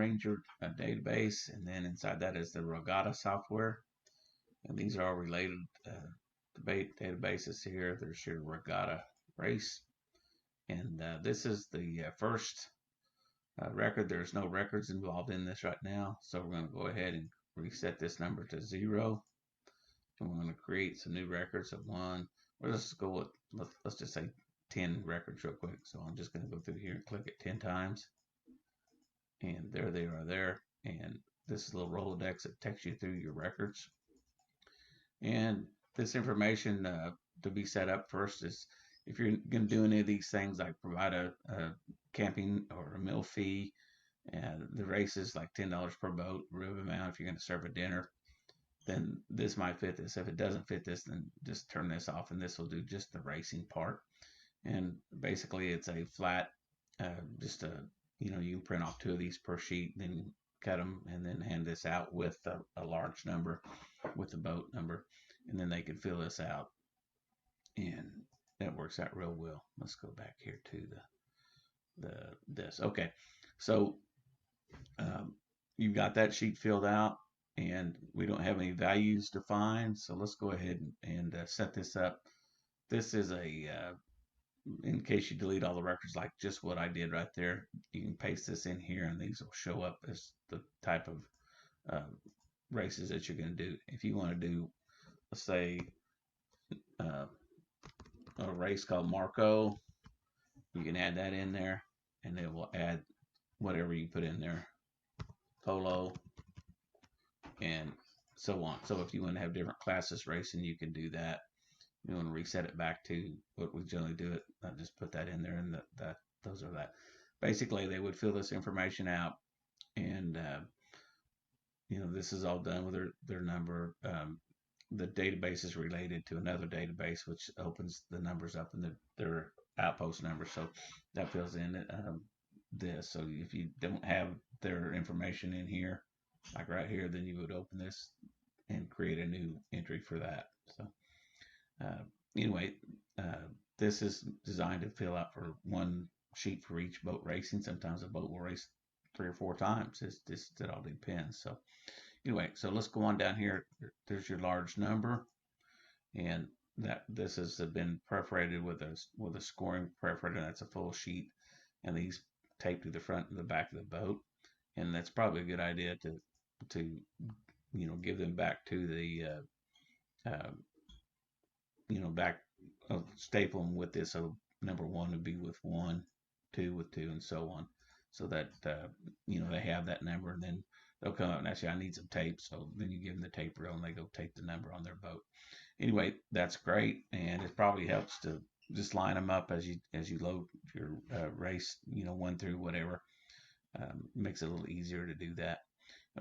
Ranger database, and then inside that is the Regatta software. And these are all related databases here. There's your Regatta Race. And this is the first record. There's no records involved in this right now. So we're going to go ahead and reset this number to 0. And we're going to create some new records of 1. We'll just go with, let's just say 10 records real quick. So I'm just going to go through here and click it 10 times. And there they are there. And this is a little Rolodex that takes you through your records. And this information to be set up first is if you're going to do any of these things, like provide a camping or a meal fee, and the race is like $10 per boat, rib amount if you're going to serve a dinner, then this might fit this. If it doesn't fit this, then just turn this off, and this will do just the racing part. And basically it's a flat, just a, you can print off 2 of these per sheet, then cut them, and then hand this out with a large number with the boat number, and then they can fill this out, and that works out real well. Let's go back here to this. Okay, so you've got that sheet filled out, and we don't have any values defined, so let's go ahead and set this up. This is in case you delete all the records, like just what I did right there, you can paste this in here, and these will show up as the type of races that you're going to do. If you want to do, let's say, a race called Marco, you can add that in there, and it will add whatever you put in there, Polo, and so on. So if you want to have different classes racing, you can do that. You want to reset it back to what we generally do it, I just put that in there, and those are that. Basically, they would fill this information out, and this is all done with their number. The database is related to another database, which opens the numbers up in their outpost number, so that fills in this. So if you don't have their information in here, like right here, then you would open this and create a new entry for that. So anyway, this is designed to fill out for 1 sheet for each boat racing. Sometimes a boat will race 3 or 4 times. It all depends. So anyway, so let's go on down here. There's your large number, and this has been perforated with a scoring perforator. That's a full sheet, and these taped to the front and the back of the boat. And that's probably a good idea to give them back to the back staple them with this. So number 1 would be with 1, 2 with 2, and so on, so that they have that number, and then they'll come up and actually, I need some tape. So then you give them the tape reel, and they go tape the number on their boat. Anyway, that's great, and it probably helps to just line them up as you load your race, 1 through whatever. Makes it a little easier to do that.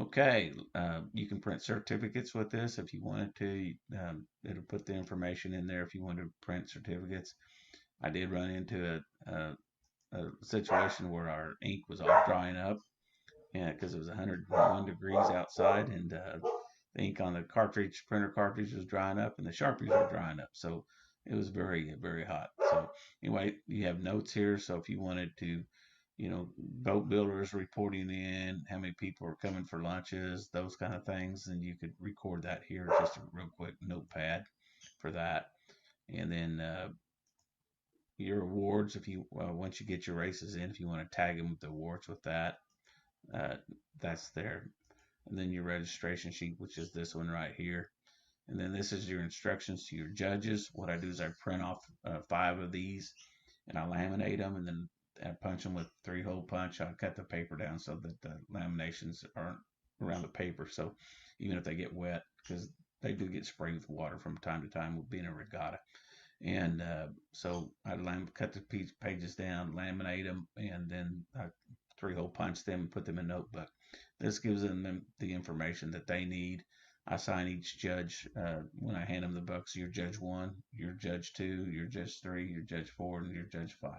Okay, you can print certificates with this if you wanted to. It'll put the information in there if you want to print certificates. I did run into a situation where our ink was all drying up, because it was 101 degrees outside, and the ink on the printer cartridge was drying up, and the Sharpies were drying up. So it was very, very hot. So anyway, you have notes here. So if you wanted to, boat builders reporting in, how many people are coming for lunches, those kind of things, and you could record that here, just a real quick notepad for that. And then your awards, if you once you get your races in, if you want to tag them with the awards with that, that's there. And then your registration sheet, which is this one right here. And then this is your instructions to your judges. What I do is I print off 5 of these, and I laminate them, and then I punch them with 3-hole punch. I cut the paper down so that the laminations aren't around the paper. So even if they get wet, because they do get sprayed with water from time to time with being a regatta. And so I cut the pages down, laminate them, and then I 3-hole punch them and put them in a notebook. This gives them the information that they need. I assign each judge, when I hand them the books, you're judge 1, you're judge 2, you're judge 3, you're judge 4, and you're judge 5.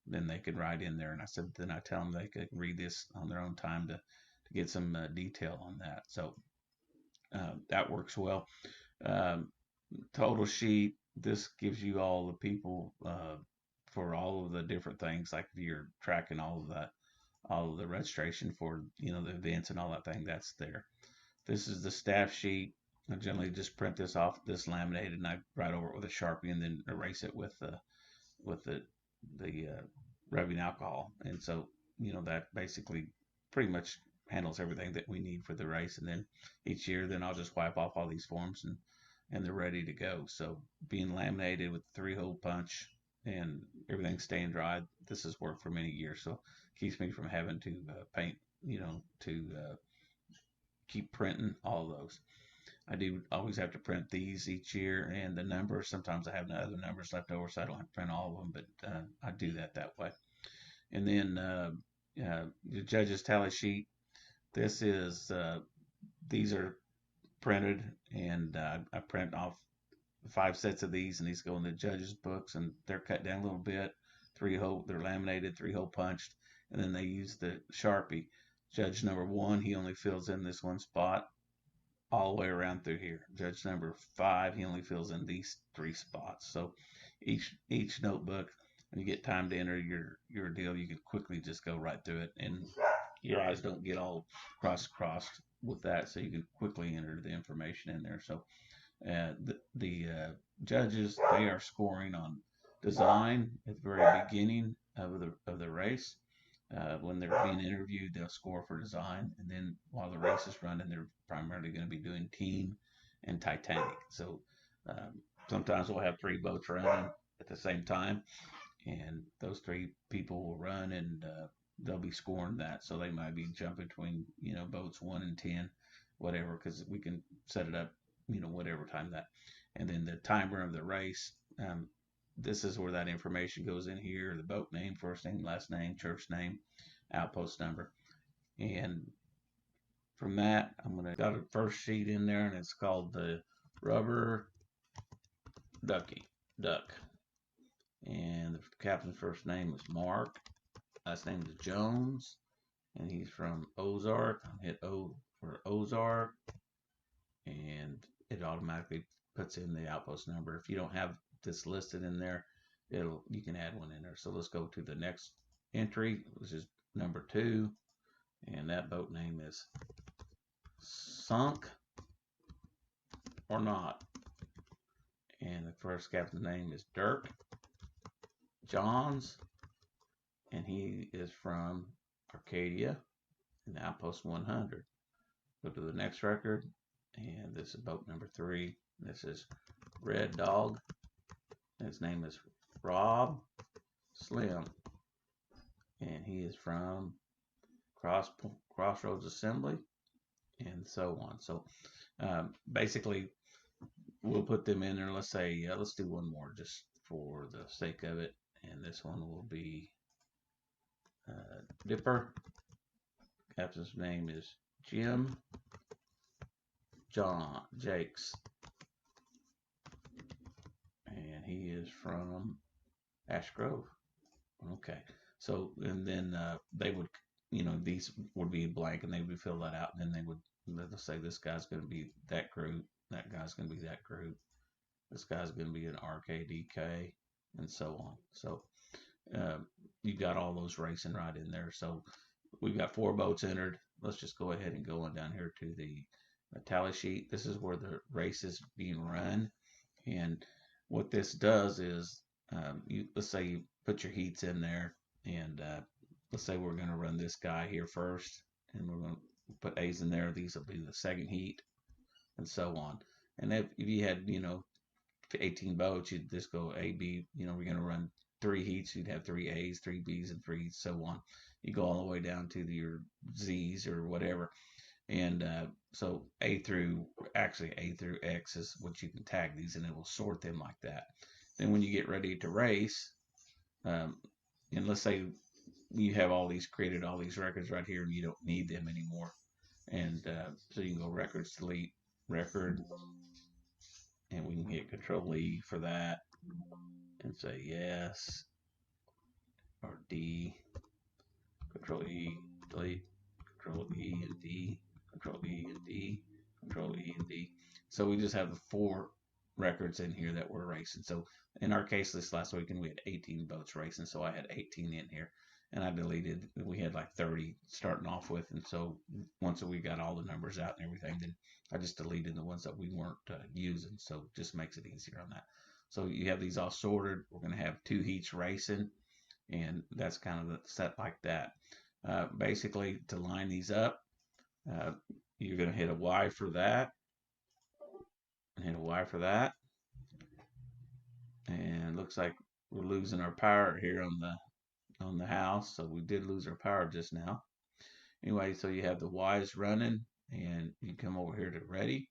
Then they could write in there, and then I tell them they could read this on their own time to get some detail on that. So that works well. Total sheet, this gives you all the people for all of the different things, like if you're tracking all all of the registration for, you know, the events and all that thing. That's there. This is the staff sheet. I generally just print this off, this laminated, and I write over it with a Sharpie and then erase it with the rubbing alcohol. And so, you know, that basically pretty much handles everything that we need for the race. And then each year, then I'll just wipe off all these forms and they're ready to go. So being laminated with 3-hole punch and everything staying dry, this has worked for many years. So it keeps me from having to paint, you know, to keep printing all those. I do always have to print these each year, and the numbers. Sometimes I have other numbers left over, so I don't have to print all of them, but I do that way. And then the judge's tally sheet. This is these are printed, and I print off 5 sets of these, and these go in the judge's books, and they're cut down a little bit. 3-hole, they're laminated, 3-hole punched, and then they use the Sharpie. Judge number 1, he only fills in this one spot all the way around through here. Judge number 5, he only fills in these 3 spots. So each notebook, when you get time to enter your deal, you can quickly just go right through it, and your eyes don't get all crossed with that. So you can quickly enter the information in there. So the judges, they are scoring on design at the very beginning of the race. When they're being interviewed, they'll score for design, and then while the race is running, they're primarily going to be doing team and Titanic. So sometimes we'll have 3 boats running at the same time, and those 3 people will run, and they'll be scoring that. So they might be jumping between, you know, boats 1 and 10, whatever, because we can set it up, you know, whatever time that. And then the timer of the race. This is where that information goes in here: the boat name, first name, last name, church name, outpost number. And from that, I'm going to got a first sheet in there, and it's called the rubber duck. And the captain's first name is Mark, last name is Jones, and he's from Ozark. I hit O for Ozark, and it automatically puts in the outpost number. If you don't have this listed in there, you can add one in there. So let's go to the next entry, which is number 2, and that boat name is Sunk or Not. And the first captain's name is Dirk Johns, and he is from Arcadia in outpost 100. Go to the next record, and this is boat number 3. This is Red Dog. His name is Rob Slim, and he is from Crossroads Assembly, and so on. So basically, we'll put them in there. Let's say, let's do one more just for the sake of it, and this one will be Dipper. Captain's name is Jim Jakes, and he is from Ash Grove. Okay, so and then they would, you know, these would be blank, and they would fill that out, and then they would, let's say this guy's going to be that group, that guy's going to be that group, this guy's going to be an RKDK, and so on. So you got all those racing right in there. So we've got 4 boats entered. Let's just go ahead and go on down here to the tally sheet. This is where the race is being run, and what this does is let's say you put your heats in there, and let's say we're going to run this guy here first, and we're going to put A's in there. These will be the second heat, and so on. And if you had, you know, 18 boats, you'd just go A, B. You know, we're going to run 3 heats. You'd have 3 A's, 3 B's, and 3 so on. You go all the way down to your Z's or whatever. And so A through X is what you can tag these, and it will sort them like that. Then when you get ready to race, and let's say you have all these created, all these records right here, and you don't need them anymore. And so you can go records, delete record, and we can hit Control E for that and say yes or D. Control E, delete, Control E and D. Control E and D, Control E and D. So we just have the 4 records in here that we're racing. So in our case, this last weekend we had 18 boats racing, so I had 18 in here. and I deleted. We had like 30 starting off with, and so once we got all the numbers out and everything, then I just deleted the ones that we weren't using. So it just makes it easier on that. So you have these all sorted. We're going to have 2 heats racing, and that's kind of the set like that. Basically, to line these up, uh, you're going to hit a Y for that, and hit a Y for that, and looks like we're losing our power here on the house. So we did lose our power just now. Anyway, so you have the Y's running, and you come over here to ready.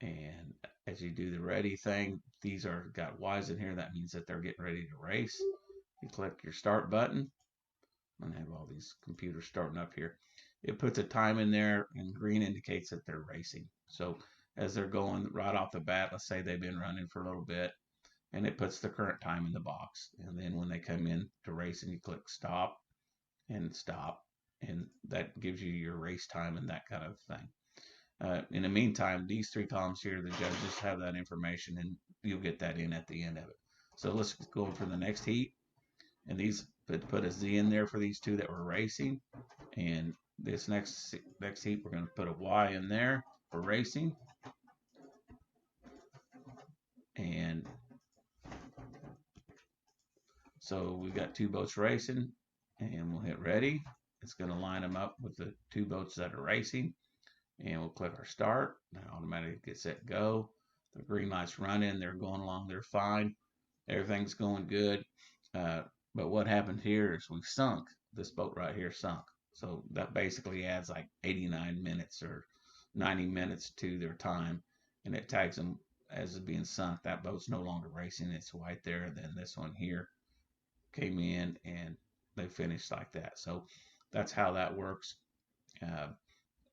And as you do the ready thing, these are got Y's in here. That means that they're getting ready to race. You click your start button. I'm gonna have all these computers starting up here. It puts a time in there, and green indicates that they're racing. So as they're going right off the bat, let's say they've been running for a little bit, and it puts the current time in the box. And then when they come in to race, and you click stop and stop, and that gives you your race time and that kind of thing. In the meantime, these 3 columns here, the judges have that information, and you'll get that in at the end of it. So let's go for the next heat, and these put a Z in there for these 2 that were racing, and this next heat we're going to put a Y in there for racing, and so we've got 2 boats racing, and we'll hit ready. It's going to line them up with the 2 boats that are racing, and we'll click our start. Now automatically get set go. The green light's running. They're going along. They're fine. Everything's going good. But what happened here is we sunk. This boat right here sunk. So that basically adds like 89 minutes or 90 minutes to their time, and it tags them as being sunk. That boat's no longer racing. It's right there. Then this one here came in, and they finished like that. So that's how that works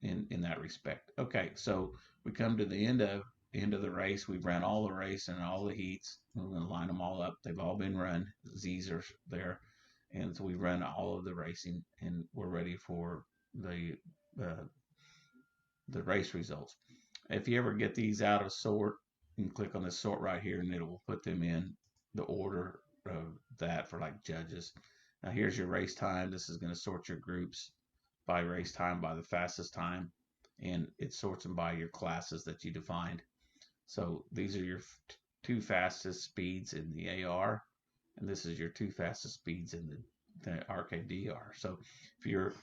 in that respect. Okay, so we come to the end of the race. We've ran all the race and all the heats. We're going to line them all up. They've all been run. Z's are there, and so we run all of the racing, and we're ready for the race results. If you ever get these out of sort, you can click on the sort right here, and it will put them in the order of that for like judges. Now here's your race time. This is going to sort your groups by race time, by the fastest time, and it sorts them by your classes that you defined. So these are your 2 fastest speeds in the AR, and this is your 2 fastest speeds in the RKDR. So if you're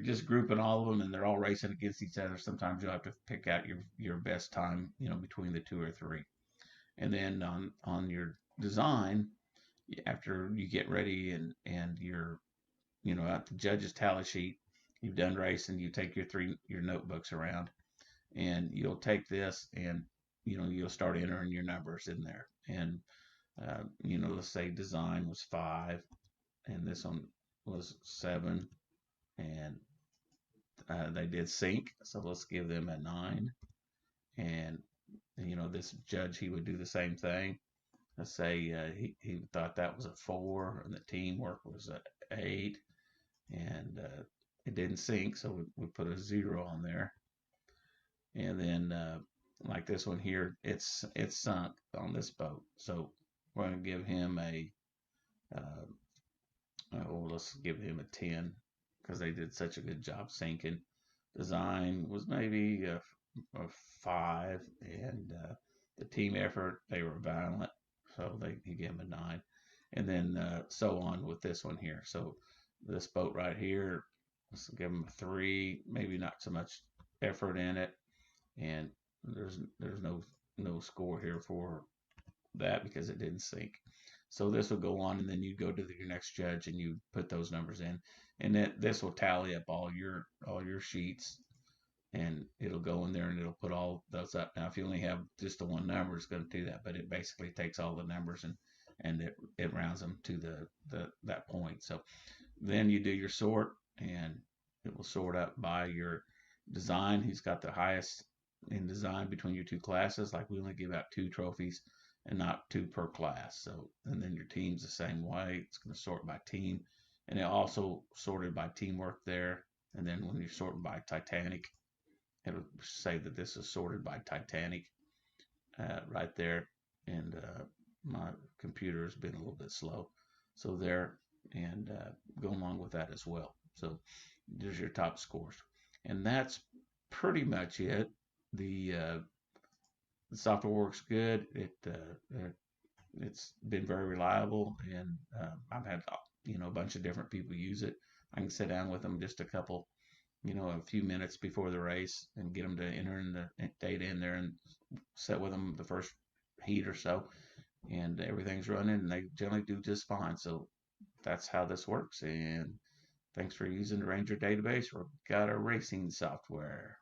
just grouping all of them and they're all racing against each other, sometimes you'll have to pick out your best time, between the 2 or 3. And then on your design, after you get ready and you're at the judge's tally sheet, you've done racing, you take your notebooks around, and you'll take this, and you'll start entering your numbers in there. And let's say design was 5, and this one was 7, and they did sync, so let's give them a 9. And this judge, he would do the same thing. Let's say he thought that was a 4, and the teamwork was a 8, and it didn't sync, so we put a 0 on there. And then like this one here, it's sunk on this boat, so we're going to give him let's give him a 10, because they did such a good job sinking. Design was maybe a 5, and the team effort, they were violent, so he gave him a 9. And then so on with this one here. So this boat right here, let's give him a 3, maybe not so much effort in it, and there's no score here for that because it didn't sync. So this will go on, and then you go to your next judge and you put those numbers in, and this will tally up all your sheets, and it'll go in there and it'll put all those up. Now if you only have just the one number, it's going to do that, but it basically takes all the numbers and it rounds them to that point. So then you do your sort, and it will sort up by your design. He's got the highest in design between your 2 classes. Like we only give out 2 trophies and not 2 per class. So, and then your team's the same way. It's going to sort by team, and it also sorted by teamwork there. And then when you're sorting by Titanic, it'll say that this is sorted by Titanic right there. And my computer has been a little bit slow. So there, and go along with that as well. So there's your top scores, and that's pretty much it. The software works good. It's been very reliable, and I've had a bunch of different people use it. I can sit down with them just a few minutes before the race and get them to enter in the data in there and set with them the first heat or so, and everything's running, and they generally do just fine. So that's how this works. And thanks for using the Ranger database. We've got our racing software.